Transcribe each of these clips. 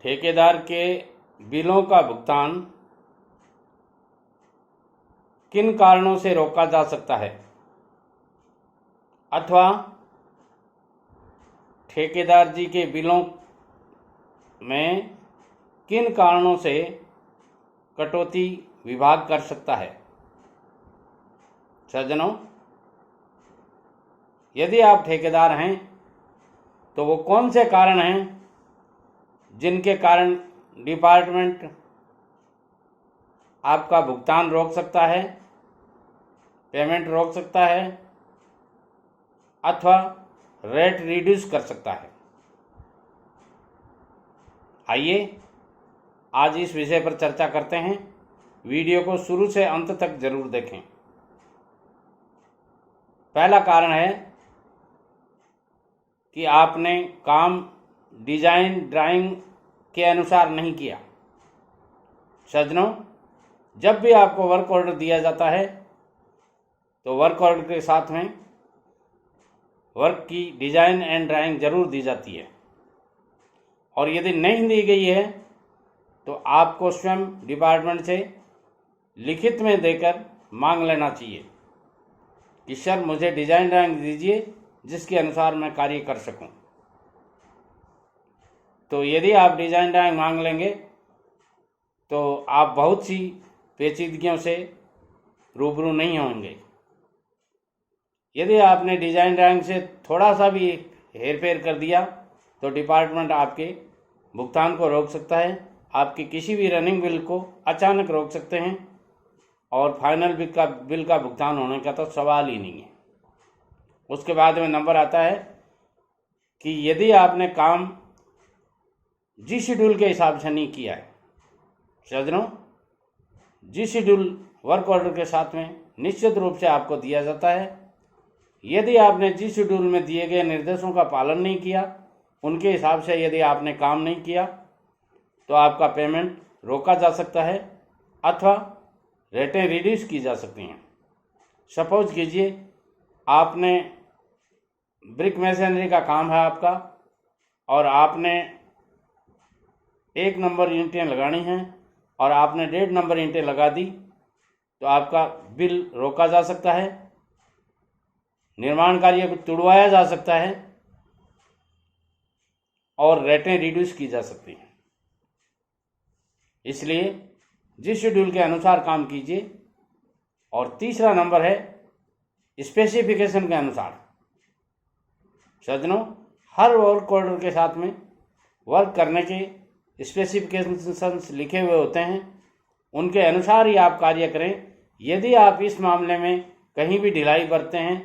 ठेकेदार के बिलों का भुगतान किन कारणों से रोका जा सकता है, अथवा ठेकेदार जी के बिलों में किन कारणों से कटौती विभाग कर सकता है। सज्जनों, यदि आप ठेकेदार हैं तो वो कौन से कारण हैं जिनके कारण डिपार्टमेंट आपका भुगतान रोक सकता है, पेमेंट रोक सकता है अथवा रेट रिड्यूस कर सकता है। आइए आज इस विषय पर चर्चा करते हैं। वीडियो को शुरू से अंत तक जरूर देखें। पहला कारण है कि आपने काम डिजाइन ड्राइंग के अनुसार नहीं किया। सज्जनों, जब भी आपको वर्क ऑर्डर दिया जाता है तो वर्क ऑर्डर के साथ में वर्क की डिजाइन एंड ड्राइंग जरूर दी जाती है, और यदि नहीं दी गई है तो आपको स्वयं डिपार्टमेंट से लिखित में देकर मांग लेना चाहिए कि सर मुझे डिजाइन ड्राइंग दीजिए जिसके अनुसार मैं कार्य कर सकूं। तो यदि आप डिजाइन ड्राइंग मांग लेंगे तो आप बहुत सी पेचीदगियों से रूबरू नहीं होंगे। यदि आपने डिजाइन ड्राइंग से थोड़ा सा भी हेरफेर कर दिया तो डिपार्टमेंट आपके भुगतान को रोक सकता है, आपके किसी भी रनिंग बिल को अचानक रोक सकते हैं, और फाइनल बिल का भुगतान होने का तो सवाल ही नहीं है। उसके बाद में नंबर आता है कि यदि आपने काम जी शेड्यूल के हिसाब से नहीं किया है। सज्जनों, जी शेड्यूल वर्क ऑर्डर के साथ में निश्चित रूप से आपको दिया जाता है। यदि आपने जी शेड्यूल में दिए गए निर्देशों का पालन नहीं किया, उनके हिसाब से यदि आपने काम नहीं किया तो आपका पेमेंट रोका जा सकता है अथवा रेटें रिड्यूस की जा सकती हैं। सपोज कीजिए आपने ब्रिक मैसनरी का काम है आपका, और आपने 1 नंबर ईंटें लगानी हैं और आपने 1.5 नंबर ईंटें लगा दी तो आपका बिल रोका जा सकता है, निर्माण कार्य को तुड़वाया जा सकता है और रेटें रिड्यूस की जा सकती हैं। इसलिए जिस शेड्यूल के अनुसार काम कीजिए। और तीसरा नंबर है स्पेसिफिकेशन के अनुसार। सज्जनों, हर वर्क ऑर्डर के साथ में वर्क करने के स्पेसिफिकेशंस लिखे हुए होते हैं, उनके अनुसार ही आप कार्य करें। यदि आप इस मामले में कहीं भी ढिलाई बरतते हैं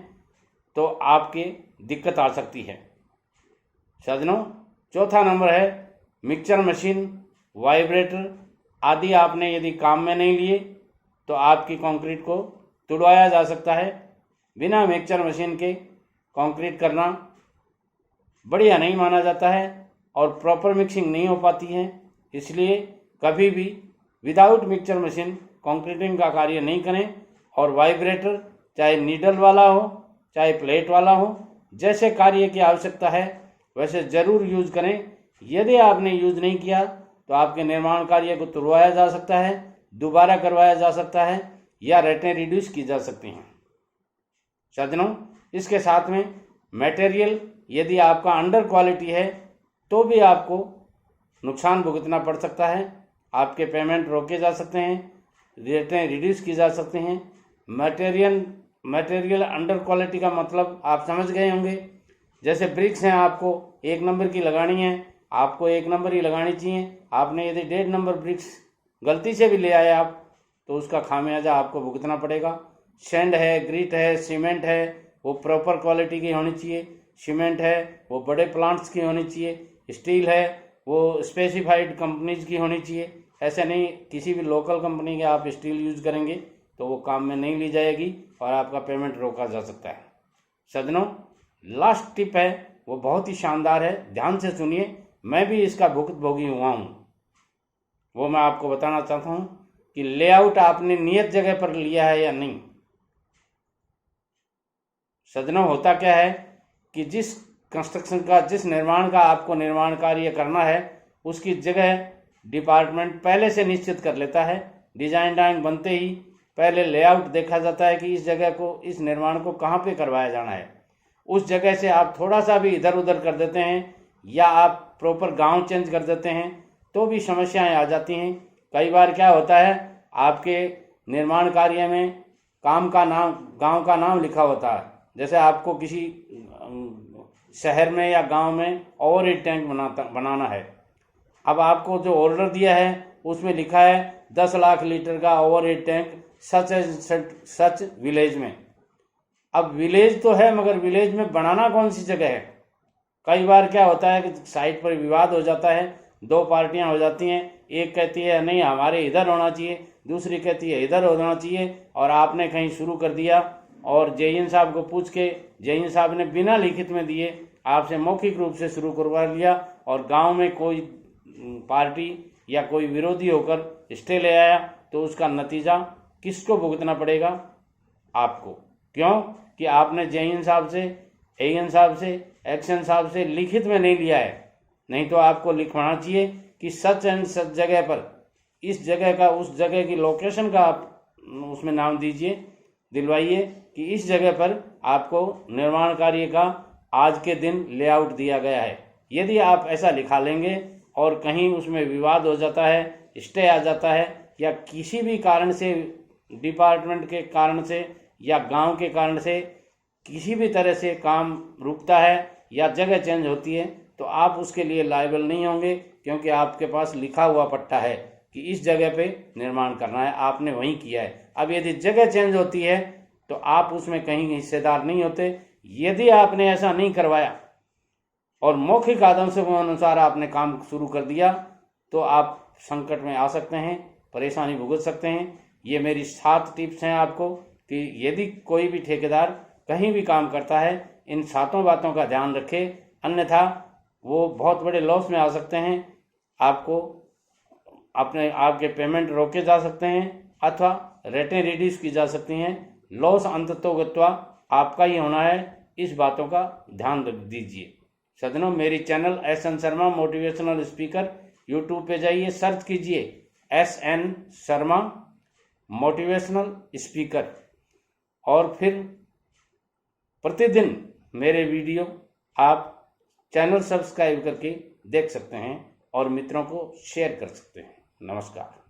तो आपके दिक्कत आ सकती है। सज्जनों, चौथा नंबर है मिक्सचर मशीन, वाइब्रेटर आदि आपने यदि काम में नहीं लिए तो आपकी कंक्रीट को तुड़वाया जा सकता है। बिना मिक्सचर मशीन के कंक्रीट करना बढ़िया नहीं माना जाता है और प्रॉपर मिक्सिंग नहीं हो पाती है। इसलिए कभी भी विदाउट मिक्सचर मशीन कंक्रीटिंग का कार्य नहीं करें। और वाइब्रेटर चाहे नीडल वाला हो चाहे प्लेट वाला हो, जैसे कार्य की आवश्यकता है वैसे ज़रूर यूज करें। यदि आपने यूज नहीं किया तो आपके निर्माण कार्य को तुड़वाया जा सकता है, दोबारा करवाया जा सकता है या रेटें रिड्यूस की जा सकती हैं। सज्जनों, इसके साथ में मटेरियल यदि आपका अंडर क्वालिटी है तो भी आपको नुकसान भुगतना पड़ सकता है। आपके पेमेंट रोके जा सकते हैं, रेटें रिड्यूस की जा सकती हैं। मटेरियल अंडर क्वालिटी का मतलब आप समझ गए होंगे। जैसे ब्रिक्स हैं, आपको 1 नंबर की लगानी है, आपको 1 नंबर ही लगानी चाहिए। आपने यदि 1.5 नंबर ब्रिक्स गलती से भी ले आए आप तो उसका खामियाजा आपको भुगतना पड़ेगा। सैंड है, ग्रीट है, सीमेंट है, वो प्रॉपर क्वालिटी की होनी चाहिए। सीमेंट है वो बड़े प्लांट्स की होनी चाहिए। स्टील है वो स्पेसिफाइड कंपनीज की होनी चाहिए। ऐसे नहीं किसी भी लोकल कंपनी के आप स्टील यूज करेंगे तो वो काम में नहीं ली जाएगी और आपका पेमेंट रोका जा सकता है। सज्जनों, लास्ट टिप है वो बहुत ही शानदार है, ध्यान से सुनिए। मैं भी इसका भुगतभोगी हुआ हूँ। वो मैं आपको बताना चाहता हूँ कि लेआउट आपने नियत जगह पर लिया है या नहीं। सज्जनों, होता क्या है कि जिस कंस्ट्रक्शन का, जिस निर्माण का आपको निर्माण कार्य करना है उसकी जगह डिपार्टमेंट पहले से निश्चित कर लेता है। डिजाइन ड्राइंग बनते ही पहले लेआउट देखा जाता है कि इस जगह को, इस निर्माण को कहाँ पे करवाया जाना है। उस जगह से आप थोड़ा सा भी इधर उधर कर देते हैं या आप प्रॉपर गांव चेंज कर देते हैं तो भी समस्याएं आ जाती हैं। कई बार क्या होता है, आपके निर्माण कार्य में गांव का नाम लिखा होता है। जैसे आपको किसी शहर में या गांव में ओवरहेड टैंक बनाना है। अब आपको जो ऑर्डर दिया है उसमें लिखा है 10 लाख लीटर का ओवरहेड टैंक सच विलेज में। अब विलेज तो है, मगर विलेज में बनाना कौन सी जगह है। कई बार क्या होता है कि साइट पर विवाद हो जाता है, दो पार्टियां हो जाती हैं। एक कहती है नहीं हमारे इधर होना चाहिए, दूसरी कहती है इधर होना चाहिए, और आपने कहीं शुरू कर दिया और जेईएन साहब को पूछ के जेईएन साहब ने बिना लिखित में दिए आपसे मौखिक रूप से शुरू करवा लिया, और गांव में कोई पार्टी या कोई विरोधी होकर स्टे ले आया तो उसका नतीजा किसको भुगतना पड़ेगा? आपको। क्यों कि आपने जेईएन साहब से, एएन साहब से, एक्शन साहब से लिखित में नहीं लिया है। नहीं तो आपको लिखवाना चाहिए कि सच एंड सच जगह पर, इस जगह का, उस जगह की लोकेशन का आप उसमें नाम दीजिए, दिलवाइए कि इस जगह पर आपको निर्माण कार्य का आज के दिन लेआउट दिया गया है। यदि आप ऐसा लिखा लेंगे और कहीं उसमें विवाद हो जाता है, स्टे आ जाता है, या किसी भी कारण से, डिपार्टमेंट के कारण से या गांव के कारण से किसी भी तरह से काम रुकता है या जगह चेंज होती है, तो आप उसके लिए लायबल नहीं होंगे, क्योंकि आपके पास लिखा हुआ पट्टा है कि इस जगह पे निर्माण करना है, आपने वहीं किया है। अब यदि जगह चेंज होती है तो आप उसमें कहीं हिस्सेदार नहीं होते। यदि आपने ऐसा नहीं करवाया और मौखिक आदेशों के अनुसार आपने काम शुरू कर दिया तो आप संकट में आ सकते हैं, परेशानी भुगत सकते हैं। ये मेरी 7 टिप्स हैं आपको कि यदि कोई भी ठेकेदार कहीं भी काम करता है, इन 7 बातों का ध्यान रखे, अन्यथा वो बहुत बड़े लॉस में आ सकते हैं। आपके पेमेंट रोके जा सकते हैं अथवा रेटें रिड्यूस की जा सकती हैं। लॉस अंततोगत्वा आपका ही होना है। इस बातों का ध्यान दीजिए। सज्जनों, मेरी channel SN Sharma motivational speaker, YouTube पे जाइए, सर्च कीजिए SN शर्मा मोटिवेशनल स्पीकर, और फिर प्रतिदिन मेरे वीडियो आप चैनल सब्सक्राइब करके देख सकते हैं और मित्रों को शेयर कर सकते हैं। नमस्कार।